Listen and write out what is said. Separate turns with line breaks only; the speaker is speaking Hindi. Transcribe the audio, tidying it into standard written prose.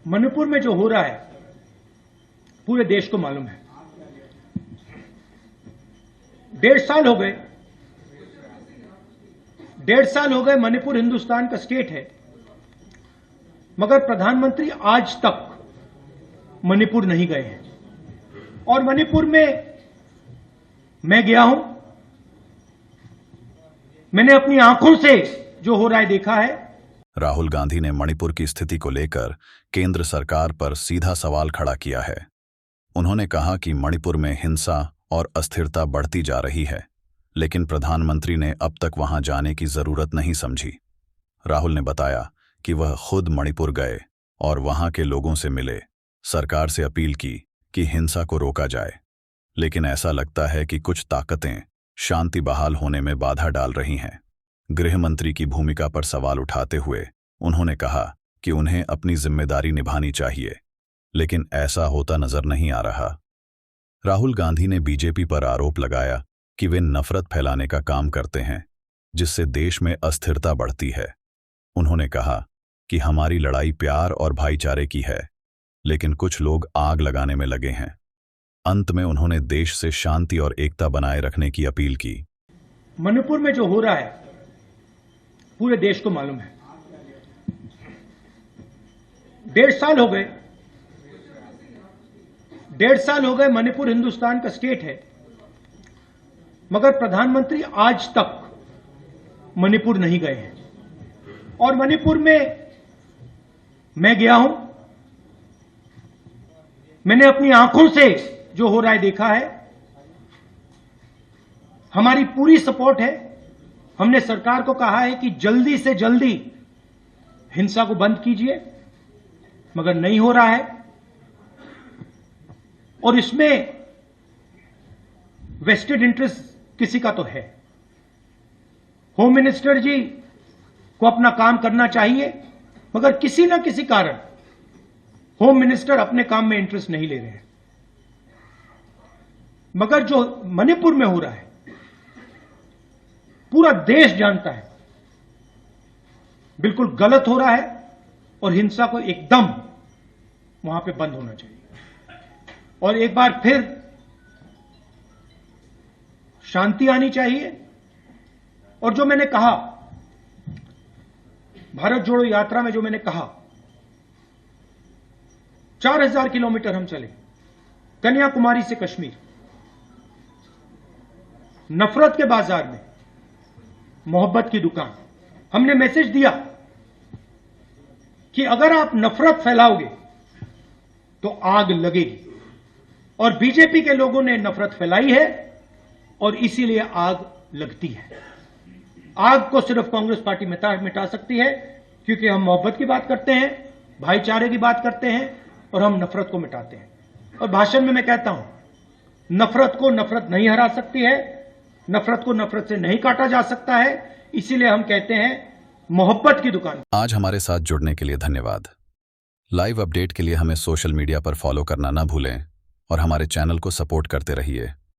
मणिपुर में जो हो रहा है पूरे देश को मालूम है। 1.5 साल हो गए मणिपुर हिंदुस्तान का स्टेट है, मगर प्रधानमंत्री आज तक मणिपुर नहीं गए हैं। और मणिपुर में मैं गया हूं, मैंने अपनी आंखों से जो हो रहा है देखा है।
राहुल गांधी ने मणिपुर की स्थिति को लेकर केंद्र सरकार पर सीधा सवाल खड़ा किया है। उन्होंने कहा कि मणिपुर में हिंसा और अस्थिरता बढ़ती जा रही है, लेकिन प्रधानमंत्री ने अब तक वहां जाने की जरूरत नहीं समझी। राहुल ने बताया कि वह खुद मणिपुर गए और वहां के लोगों से मिले, सरकार से अपील की कि हिंसा को रोका जाए, लेकिन ऐसा लगता है कि कुछ ताकतें शांति बहाल होने में बाधा डाल रही हैं। गृह मंत्री की भूमिका पर सवाल उठाते हुए उन्होंने कहा कि उन्हें अपनी जिम्मेदारी निभानी चाहिए, लेकिन ऐसा होता नजर नहीं आ रहा। राहुल गांधी ने बीजेपी पर आरोप लगाया कि वे नफरत फैलाने का काम करते हैं, जिससे देश में अस्थिरता बढ़ती है। उन्होंने कहा कि हमारी लड़ाई प्यार और भाईचारे की है, लेकिन कुछ लोग आग लगाने में लगे हैं। अंत में उन्होंने देश से शांति और एकता बनाए रखने की अपील की।
मणिपुर में जो हो रहा है पूरे देश को मालूम है। 1.5 साल हो गए मणिपुर हिंदुस्तान का स्टेट है, मगर प्रधानमंत्री आज तक मणिपुर नहीं गए हैं। और मणिपुर में मैं गया हूं, मैंने अपनी आंखों से जो हो रहा है देखा है। हमारी पूरी सपोर्ट है। हमने सरकार को कहा है कि जल्दी से जल्दी हिंसा को बंद कीजिए, मगर नहीं हो रहा है। और इसमें वेस्टेड इंटरेस्ट किसी का तो है। होम मिनिस्टर जी को अपना काम करना चाहिए, मगर किसी ना किसी कारण होम मिनिस्टर अपने काम में इंटरेस्ट नहीं ले रहे हैं। मगर जो मणिपुर में हो रहा है पूरा देश जानता है बिल्कुल गलत हो रहा है, और हिंसा को एकदम वहां पे बंद होना चाहिए। और एक बार फिर शांति आनी चाहिए। और जो मैंने कहा भारत जोड़ो यात्रा में, जो मैंने कहा 4000 किलोमीटर हम चले, कन्याकुमारी से कश्मीर, नफरत के बाजार में मोहब्बत की दुकान। हमने मैसेज दिया कि अगर आप नफरत फैलाओगे तो आग लगेगी। और बीजेपी के लोगों ने नफरत फैलाई है और इसीलिए आग लगती है। आग को सिर्फ कांग्रेस पार्टी मिटा सकती है, क्योंकि हम मोहब्बत की बात करते हैं, भाईचारे की बात करते हैं, और हम नफरत को मिटाते हैं। और भाषण में मैं कहता हूं, नफरत को नफरत नहीं हरा सकती है, नफरत को नफरत से नहीं काटा जा सकता है। इसीलिए हम कहते हैं मोहब्बत की दुकान।
आज हमारे साथ जुड़ने के लिए धन्यवाद। लाइव अपडेट के लिए हमें सोशल मीडिया पर फॉलो करना ना भूलें और हमारे चैनल को सपोर्ट करते रहिए।